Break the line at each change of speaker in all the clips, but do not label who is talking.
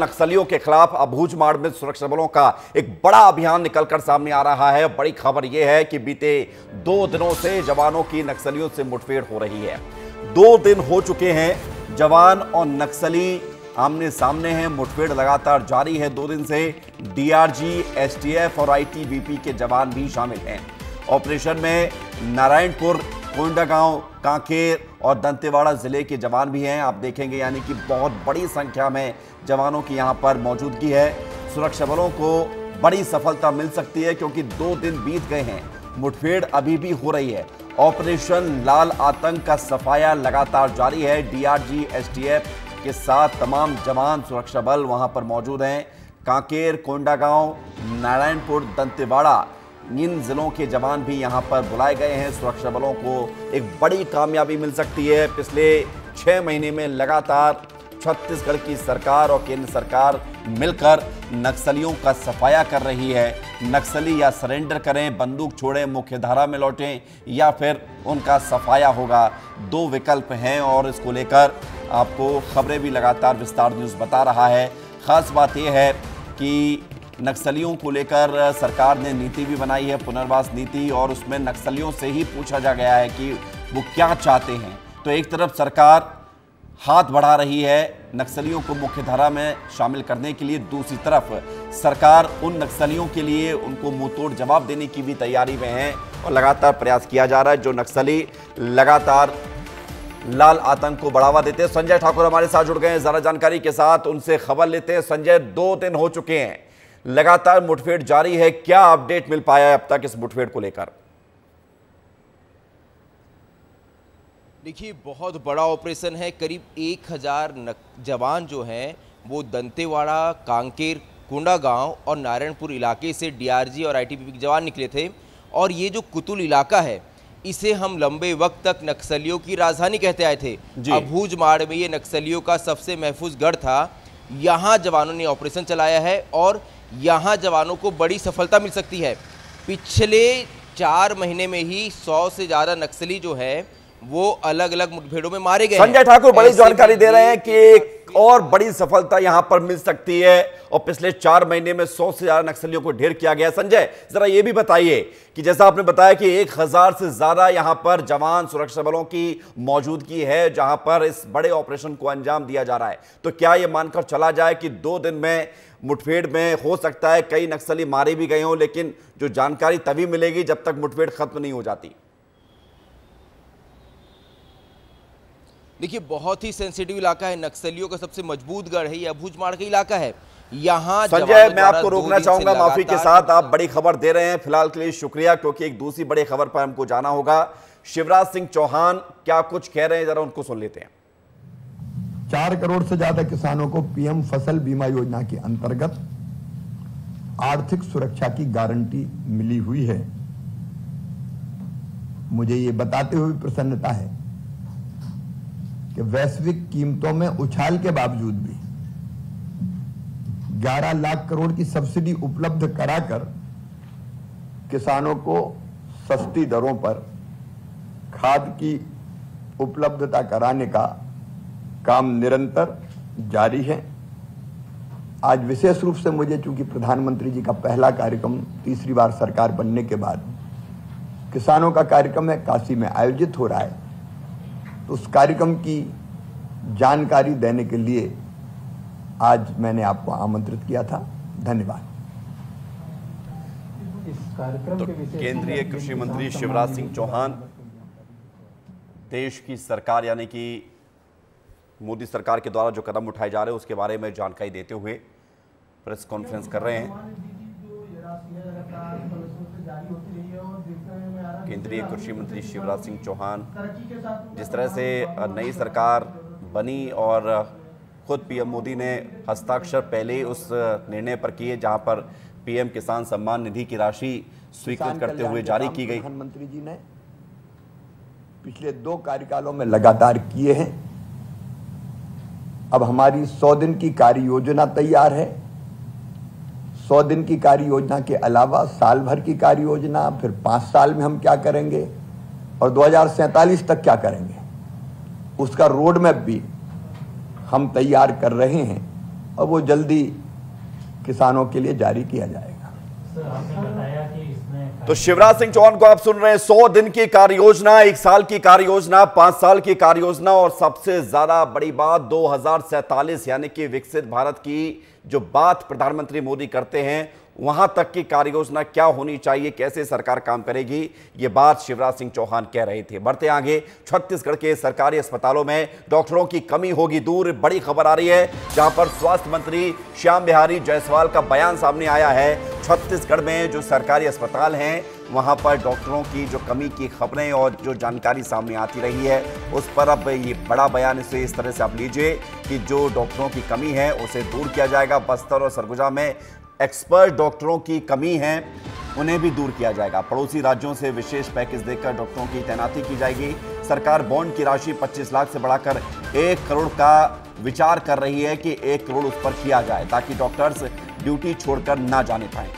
नक्सलियों के खिलाफ अबूझमाड़ में सुरक्षा बलों का एक बड़ा अभियान निकलकर सामने आ रहा है। बड़ी खबर यह है कि बीते 2 दिनों से जवानों की नक्सलियों से मुठभेड़ हो रही है। 2 दिन हो चुके हैं, जवान और नक्सली आमने सामने हैं। मुठभेड़ लगातार जारी है। 2 दिन से डीआरजी, एसटीएफ और आईटीबीपी के जवान भी शामिल हैं। ऑपरेशन में नारायणपुर, कोंडागांव, कांकेर और दंतेवाड़ा जिले के जवान भी हैं। आप देखेंगे यानी कि बहुत बड़ी संख्या में जवानों की यहां पर मौजूदगी है। सुरक्षा बलों को बड़ी सफलता मिल सकती है क्योंकि 2 दिन बीत गए हैं, मुठभेड़ अभी भी हो रही है। ऑपरेशन लाल आतंक का सफाया लगातार जारी है। डीआरजी, एसटीएफ के साथ तमाम जवान सुरक्षा बल वहां पर मौजूद हैं। कांकेर, कोंडागांव, नारायणपुर, दंतेवाड़ा, इन जिलों के जवान भी यहां पर बुलाए गए हैं। सुरक्षा बलों को एक बड़ी कामयाबी मिल सकती है। पिछले 6 महीने में लगातार छत्तीसगढ़ की सरकार और केंद्र सरकार मिलकर नक्सलियों का सफाया कर रही है। नक्सली या सरेंडर करें, बंदूक छोड़ें, मुख्यधारा में लौटें या फिर उनका सफाया होगा। 2 विकल्प हैं और इसको लेकर आपको खबरें भी लगातार विस्तार न्यूज़ बता रहा है। खास बात यह है कि नक्सलियों को लेकर सरकार ने नीति भी बनाई है, पुनर्वास नीति, और उसमें नक्सलियों से ही पूछा जा गया है कि वो क्या चाहते हैं। तो एक तरफ सरकार हाथ बढ़ा रही है नक्सलियों को मुख्यधारा में शामिल करने के लिए, दूसरी तरफ सरकार उन नक्सलियों के लिए उनको मुंहतोड़ जवाब देने की भी तैयारी में है और लगातार प्रयास किया जा रहा है। जो नक्सली लगातार लाल आतंक को बढ़ावा देते हैं। संजय ठाकुर हमारे साथ जुड़ गए हैं ज्यादा जानकारी के साथ, उनसे खबर लेते हैं। संजय, 2 दिन हो चुके हैं, लगातार मुठभेड़ जारी है, क्या अपडेट मिल पाया है अब तक इस मुठभेड़ को लेकर?
देखिए, बहुत बड़ा ऑपरेशन है। करीब 1000 जवान जो हैं वो दंतेवाड़ा, कांकेर, कोंडागांव और नारायणपुर इलाके से डीआरजी और आईटीबीपी के जवान निकले थे। और ये जो कुतुल इलाका है, इसे हम लंबे वक्त तक नक्सलियों की राजधानी कहते आए थे। अबूझमाड़ में ये नक्सलियों का सबसे महफूज गढ़ था। यहाँ जवानों ने ऑपरेशन चलाया है और यहाँ जवानों को बड़ी सफलता मिल सकती है। पिछले 4 महीने में ही 100 से ज़्यादा नक्सली जो है वो अलग अलग मुठभेड़ों में मारे गए।
संजय ठाकुर बड़ी जानकारी दे रहे हैं कि एक और बड़ी सफलता यहां पर मिल सकती है और पिछले 4 महीने में 100 से ज्यादा नक्सलियों को ढेर किया गया। संजय, जरा यह भी बताइए कि जैसा आपने बताया कि 1000 से ज्यादा यहां पर जवान सुरक्षा बलों की मौजूदगी है जहां पर इस बड़े ऑपरेशन को अंजाम दिया जा रहा है, तो क्या यह मानकर चला जाए कि 2 दिन में मुठभेड़ में हो सकता है कई नक्सली मारे भी गए हों, लेकिन जो जानकारी तभी मिलेगी जब तक मुठभेड़ खत्म नहीं हो जाती?
देखिए, बहुत ही सेंसिटिव इलाका है, नक्सलियों का सबसे मजबूत गढ़ है, ये अबूझमाड़ का इलाका है। यहाँ
संजय, मैं आपको रोकना चाहूंगा माफी के साथ, आप बड़ी खबर दे रहे हैं फिलहाल के लिए, शुक्रिया, क्योंकि एक दूसरी बड़ी खबर पर हमको जाना होगा। शिवराज सिंह चौहान क्या कुछ कह रहे हैं, जरा उनको सुन लेते हैं।
4 करोड़ से ज्यादा किसानों को पीएम फसल बीमा योजना के अंतर्गत आर्थिक सुरक्षा की गारंटी मिली हुई है। मुझे ये बताते हुए प्रसन्नता है कि वैश्विक कीमतों में उछाल के बावजूद भी 11 लाख करोड़ की सब्सिडी उपलब्ध कराकर किसानों को सस्ती दरों पर खाद की उपलब्धता कराने का काम निरंतर जारी है। आज विशेष रूप से मुझे, चूंकि प्रधानमंत्री जी का पहला कार्यक्रम तीसरी बार सरकार बनने के बाद किसानों का कार्यक्रम है, काशी में आयोजित हो रहा है, तो उस कार्यक्रम की जानकारी देने के लिए आज मैंने आपको आमंत्रित किया था। धन्यवाद।
तो केंद्रीय कृषि मंत्री शिवराज सिंह चौहान देश की सरकार यानी कि मोदी सरकार के द्वारा जो कदम उठाए जा रहे हैं उसके बारे में जानकारी देते हुए प्रेस कॉन्फ्रेंस कर रहे हैं। केंद्रीय कृषि मंत्री शिवराज सिंह चौहान जिस तरह से नई सरकार बनी और खुद पीएम मोदी ने हस्ताक्षर पहले उस निर्णय पर किए जहां पर पीएम किसान सम्मान निधि की राशि स्वीकृत करते हुए जारी की गई।
प्रधानमंत्री जी ने पिछले 2 कार्यकालों में लगातार किए हैं। अब हमारी 100 दिन की कार्य योजना तैयार है। 100 दिन की कार्य योजना के अलावा साल भर की कार्य योजना, फिर 5 साल में हम क्या करेंगे और 2047 तक क्या करेंगे, उसका रोड मैप भी हम तैयार कर रहे हैं और वो जल्दी किसानों के लिए जारी किया जाएगा।
सर, आपने बताया कि इसमें
तो शिवराज सिंह चौहान को आप सुन रहे हैं। 100 दिन की कार्य योजना, 1 साल की कार्य योजना, 5 साल की कार्य योजना और सबसे ज्यादा बड़ी बात 2047 यानी कि विकसित भारत की जो बात प्रधानमंत्री मोदी करते हैं वहां तक की कार्य योजना क्या होनी चाहिए, कैसे सरकार काम करेगी, ये बात शिवराज सिंह चौहान कह रहे थे। बढ़ते आगे, छत्तीसगढ़ के सरकारी अस्पतालों में डॉक्टरों की कमी होगी दूर। बड़ी खबर आ रही है जहां पर स्वास्थ्य मंत्री श्याम बिहारी जायसवाल का बयान सामने आया है। छत्तीसगढ़ में जो सरकारी अस्पताल हैं वहां पर डॉक्टरों की जो कमी की खबरें और जो जानकारी सामने आती रही है उस पर अब ये बड़ा बयान इसे इस तरह से आप लीजिए कि जो डॉक्टरों की कमी है उसे दूर किया जाएगा। बस्तर और सरगुजा में एक्सपर्ट डॉक्टरों की कमी है, उन्हें भी दूर किया जाएगा। पड़ोसी राज्यों से विशेष पैकेज देकर डॉक्टरों की तैनाती की जाएगी। सरकार बॉन्ड की राशि 25 लाख से बढ़ाकर 1 करोड़ का विचार कर रही है कि 1 करोड़ उस पर किया जाए ताकि डॉक्टर्स ड्यूटी छोड़कर ना जाने पाए।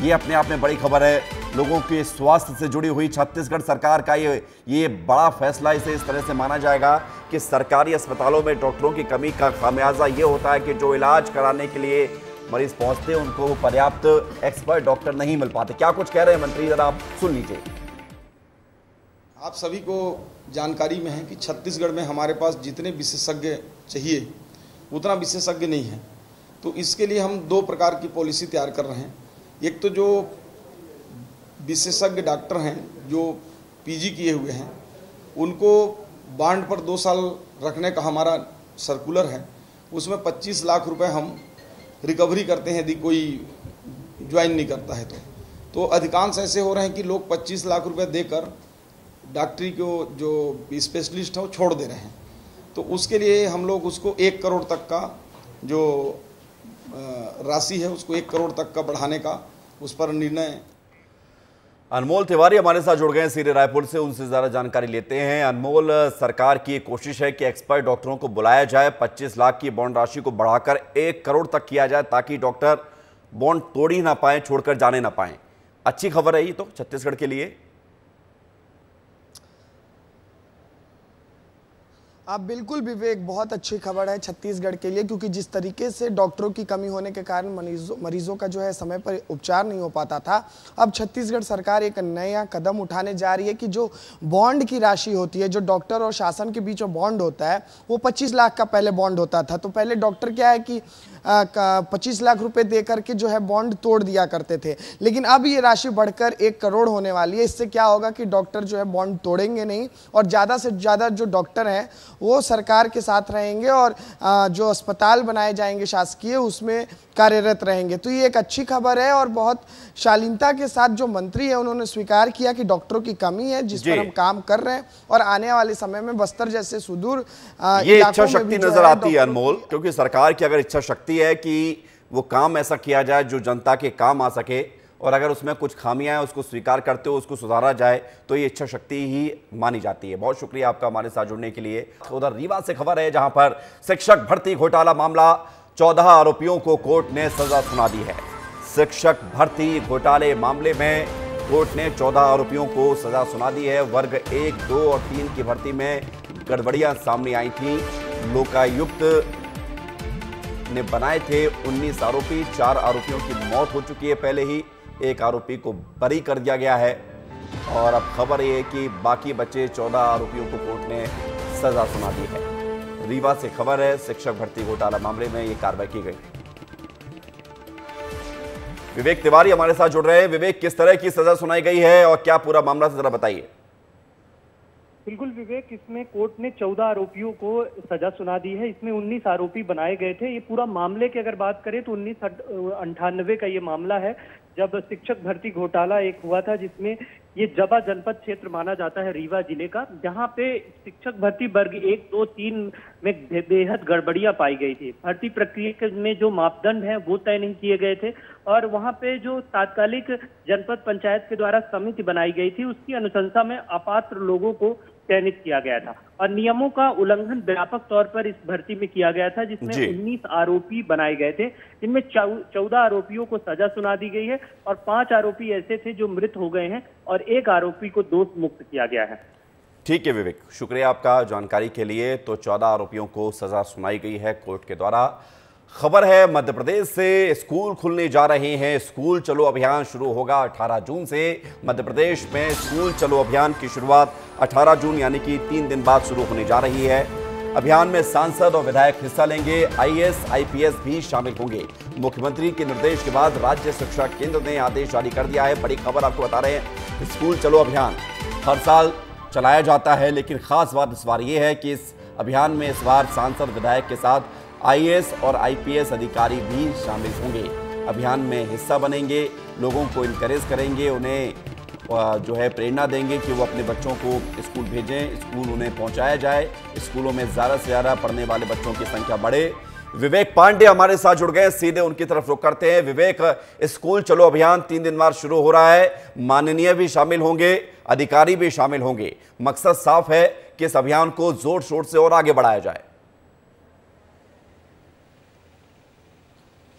ये अपने आप में बड़ी खबर है। लोगों के स्वास्थ्य से जुड़ी हुई छत्तीसगढ़ सरकार का ये बड़ा फैसला इसे इस तरह से माना जाएगा कि सरकारी अस्पतालों में डॉक्टरों की कमी का खामियाजा ये होता है कि जो इलाज कराने के लिए मरीज पहुंचते हैं उनको पर्याप्त एक्सपर्ट डॉक्टर नहीं मिल पाते। क्या कुछ कह रहे हैं मंत्री, जरा आप सुन लीजिए।
आप सभी को जानकारी में है कि छत्तीसगढ़ में हमारे पास जितने विशेषज्ञ चाहिए उतना विशेषज्ञ नहीं है। तो इसके लिए हम 2 प्रकार की पॉलिसी तैयार कर रहे हैं। एक तो जो विशेषज्ञ डॉक्टर हैं जो पीजी किए हुए हैं उनको बांड पर 2 साल रखने का हमारा सर्कुलर है। उसमें 25 लाख रुपए हम रिकवरी करते हैं यदि कोई ज्वाइन नहीं करता है तो अधिकांश ऐसे हो रहे हैं कि लोग 25 लाख रुपए देकर डॉक्टरी को जो स्पेशलिस्ट है वो छोड़ दे रहे हैं। तो उसके लिए हम लोग उसको 1 करोड़ तक का जो राशि है उसको 1 करोड़ तक का बढ़ाने का उस पर निर्णय।
अनमोल तिवारी हमारे साथ जुड़ गए हैं सीधे रायपुर से, उनसे ज़्यादा जानकारी लेते हैं। अनमोल, सरकार की कोशिश है कि एक्सपर्ट डॉक्टरों को बुलाया जाए, 25 लाख की बॉन्ड राशि को बढ़ाकर 1 करोड़ तक किया जाए ताकि डॉक्टर बॉन्ड तोड़ ही ना पाए, छोड़कर जाने ना पाए। अच्छी खबर है ये तो छत्तीसगढ़ के लिए।
आप बिल्कुल विवेक, बहुत अच्छी खबर है छत्तीसगढ़ के लिए, क्योंकि जिस तरीके से डॉक्टरों की कमी होने के कारण मरीजों का जो है समय पर उपचार नहीं हो पाता था, अब छत्तीसगढ़ सरकार एक नया कदम उठाने जा रही है कि जो बॉन्ड की राशि होती है, जो डॉक्टर और शासन के बीच में बॉन्ड होता है वो 25 लाख का पहले बॉन्ड होता था। तो पहले डॉक्टर क्या है कि 25 लाख रुपए दे करके जो है बॉन्ड तोड़ दिया करते थे, लेकिन अब ये राशि बढ़कर 1 करोड़ होने वाली है। इससे क्या होगा कि डॉक्टर जो है बॉन्ड तोड़ेंगे नहीं और ज़्यादा से ज़्यादा जो डॉक्टर हैं वो सरकार के साथ रहेंगे और जो अस्पताल बनाए जाएंगे शासकीय उसमें कार्यरत रहेंगे। तो ये एक अच्छी खबर है और बहुत शालीनता के साथ जो मंत्री है उन्होंने स्वीकार किया कि डॉक्टरों की कमी है जिस पर हम काम कर रहे हैं और आने वाले समय में बस्तर जैसे सुदूर
ये इच्छा शक्ति नजर आती है अनमोल, क्योंकि सरकार की अगर इच्छा शक्ति है कि वो काम ऐसा किया जाए जो जनता के काम आ सके और अगर उसमें कुछ खामियां हैं उसको स्वीकार करते हो, उसको सुधारा जाए, तो ये इच्छा शक्ति ही मानी जाती है। बहुत शुक्रिया आपका हमारे साथ जुड़ने के लिए। उधर रीवा से खबर है जहां पर शिक्षक भर्ती घोटाला मामला, 14 आरोपियों को कोर्ट ने सजा सुना दी है। शिक्षक भर्ती घोटाले मामले में कोर्ट ने 14 आरोपियों को सजा सुना दी है। वर्ग 1, 2 और 3 की भर्ती में गड़बड़ियां सामने आई थी। लोकायुक्त ने बनाए थे 19 आरोपी, 4 आरोपियों की मौत हो चुकी है पहले ही, 1 आरोपी को बरी कर दिया गया है और अब खबर यह है कि बाकी बचे 14 आरोपियों को कोर्ट ने सजा सुना दी है। रीवा से खबर है, शिक्षक भर्ती घोटाला मामले में यह कार्रवाई की गई। विवेक तिवारी हमारे साथ जुड़ रहे हैं। विवेक, किस तरह की सजा सुनाई गई है और क्या पूरा मामला से जरा बताइए।
बिल्कुल विवेक, इसमें कोर्ट ने 14 आरोपियों को सजा सुना दी है। इसमें 19 आरोपी बनाए गए थे। ये पूरा मामले की अगर बात करें तो 1998 का ये मामला है, जब शिक्षक भर्ती घोटाला एक हुआ था जिसमें ये जबा जनपद क्षेत्र माना जाता है रीवा जिले का, जहां पे शिक्षक भर्ती वर्ग 1, 2, 3 में बेहद गड़बड़ियां पाई गई थी। भर्ती प्रक्रिया में जो मापदंड हैं वो तय नहीं किए गए थे और वहां पे जो तात्कालिक जनपद पंचायत के द्वारा समिति बनाई गई थी उसकी अनुशंसा में अपात्र लोगों को चयनित किया गया था और नियमों का उल्लंघन व्यापक तौर पर इस भर्ती में किया गया था, जिसमें 19 आरोपी बनाए गए थे, जिनमें 14 आरोपियों को सजा सुना दी गई है और 5 आरोपी ऐसे थे जो मृत हो गए हैं और 1 आरोपी को दोष मुक्त किया गया है।
ठीक है विवेक, शुक्रिया आपका जानकारी के लिए। तो 14 आरोपियों को सजा सुनाई गई है कोर्ट के द्वारा। खबर है मध्य प्रदेश से, स्कूल खुलने जा रहे हैं। स्कूल चलो अभियान शुरू होगा 18 जून से। मध्य प्रदेश में स्कूल चलो अभियान की शुरुआत 18 जून यानी कि 3 दिन बाद शुरू होने जा रही है। अभियान में सांसद और विधायक हिस्सा लेंगे। आईएएस आईपीएस भी शामिल होंगे। मुख्यमंत्री के निर्देश के बाद राज्य शिक्षा केंद्र ने आदेश जारी कर दिया है। बड़ी खबर आपको बता रहे हैं, स्कूल चलो अभियान हर साल चलाया जाता है, लेकिन खास बात इस बार ये है कि इस अभियान में इस बार सांसद विधायक के साथ आईएएस और आईपीएस अधिकारी भी शामिल होंगे। अभियान में हिस्सा बनेंगे, लोगों को इनकरेज करेंगे, उन्हें जो है प्रेरणा देंगे कि वो अपने बच्चों को स्कूल भेजें, स्कूल उन्हें पहुंचाया जाए, स्कूलों में ज़्यादा से ज़्यादा पढ़ने वाले बच्चों की संख्या बढ़े। विवेक पांडे हमारे साथ जुड़ गए, सीधे उनकी तरफ रुख करते हैं। विवेक, स्कूल चलो अभियान 3 दिन बाद शुरू हो रहा है, माननीय भी शामिल होंगे, अधिकारी भी शामिल होंगे। मकसद साफ है कि इस अभियान को जोर शोर से और आगे बढ़ाया जाए।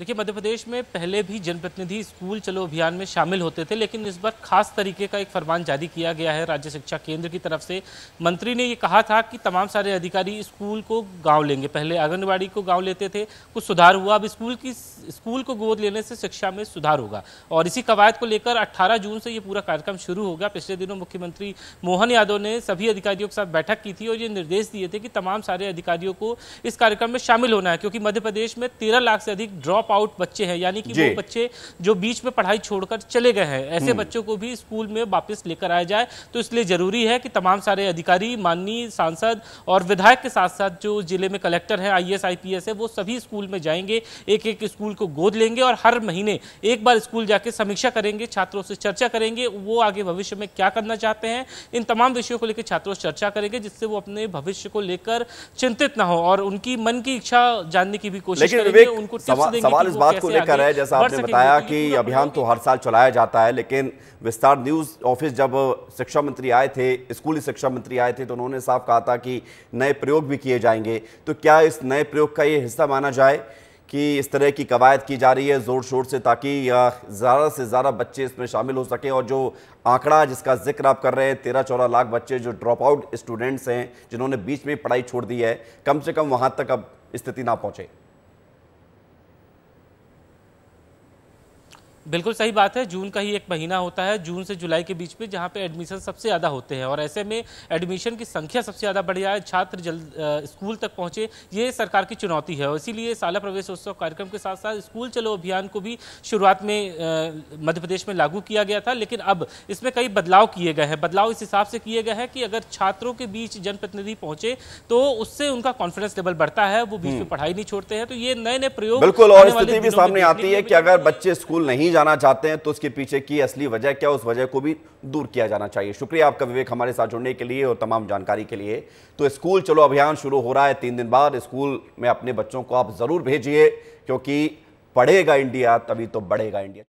देखिए, मध्य प्रदेश में पहले भी जनप्रतिनिधि स्कूल चलो अभियान में शामिल होते थे, लेकिन इस बार खास तरीके का एक फरमान जारी किया गया है राज्य शिक्षा केंद्र की तरफ से। मंत्री ने ये कहा था कि तमाम सारे अधिकारी स्कूल को गांव लेंगे। पहले आंगनबाड़ी को गांव लेते थे, कुछ सुधार हुआ, अब स्कूल को गोद लेने से शिक्षा में सुधार होगा। और इसी कवायद को लेकर 18 जून से ये पूरा कार्यक्रम शुरू होगा। पिछले दिनों मुख्यमंत्री मोहन यादव ने सभी अधिकारियों के साथ बैठक की थी और ये निर्देश दिए थे कि तमाम सारे अधिकारियों को इस कार्यक्रम में शामिल होना है, क्योंकि मध्य प्रदेश में 13 लाख से अधिक ड्रॉप आउट बच्चे हैं, यानी कि वो बच्चे जो बीच में पढ़ाई छोड़कर चले गए हैं, ऐसे बच्चों को भी स्कूल में वापस लेकर आया जाए। तो इसलिए जरूरी है कि तमाम सारे अधिकारी, माननीय सांसद और विधायक के साथ साथ जो जिले में कलेक्टर है, आईएएस आईपीएस है, वो सभी स्कूल में जाएंगे, एक एक स्कूल को गोद लेंगे और हर महीने एक बार स्कूल जाके समीक्षा करेंगे, छात्रों से चर्चा करेंगे, वो आगे भविष्य में क्या करना चाहते हैं। इन तमाम विषयों को लेकर छात्रों से चर्चा करेंगे, जिससे वो अपने भविष्य को लेकर चिंतित ना हो और उनकी मन की इच्छा जानने की भी कोशिश करेंगे, उनको टिप्स देंगे।
सवाल इस बात को लेकर है, जैसा आपने बताया कि अभियान तो हर साल चलाया जाता है, लेकिन विस्तार न्यूज ऑफिस जब शिक्षा मंत्री आए थे, स्कूली शिक्षा मंत्री आए थे, तो उन्होंने साफ कहा था कि नए प्रयोग भी किए जाएंगे। तो क्या इस नए प्रयोग का ये हिस्सा माना जाए कि इस तरह की कवायद की जा रही है जोर शोर से, ताकि ज़्यादा से ज़्यादा बच्चे इसमें शामिल हो सकें? और जो आंकड़ा जिसका जिक्र आप कर रहे हैं, 13-14 लाख बच्चे जो ड्रॉप आउट स्टूडेंट्स हैं, जिन्होंने बीच में पढ़ाई छोड़ दी है, कम से कम वहाँ तक अब स्थिति ना पहुँचे।
बिल्कुल सही बात है। जून का ही एक महीना होता है, जून से जुलाई के बीच में, जहां पे एडमिशन सबसे ज़्यादा होते हैं और ऐसे में एडमिशन की संख्या सबसे ज़्यादा बढ़ जाए, छात्र स्कूल तक पहुंचे, ये सरकार की चुनौती है। और इसीलिए शाला प्रवेशोत्सव कार्यक्रम के साथ साथ स्कूल चलो अभियान को भी शुरुआत में मध्य प्रदेश में लागू किया गया था, लेकिन अब इसमें कई बदलाव किए गए हैं। बदलाव इस हिसाब से किए गए हैं कि अगर छात्रों के बीच जनप्रतिनिधि पहुंचे तो उससे उनका कॉन्फिडेंस लेवल बढ़ता है, वो बीच में पढ़ाई नहीं छोड़ते हैं। तो ये नए नए प्रयोग
बिल्कुल, और स्थिति भी सामने आती है कि अगर बच्चे स्कूल नहीं जाना चाहते हैं तो उसके पीछे की असली वजह क्या, उस वजह को भी दूर किया जाना चाहिए। शुक्रिया आपका विवेक, हमारे साथ जुड़ने के लिए और तमाम जानकारी के लिए। तो स्कूल चलो अभियान शुरू हो रहा है 3 दिन बाद। स्कूल में अपने बच्चों को आप जरूर भेजिए, क्योंकि पढ़ेगा इंडिया तभी तो बढ़ेगा इंडिया।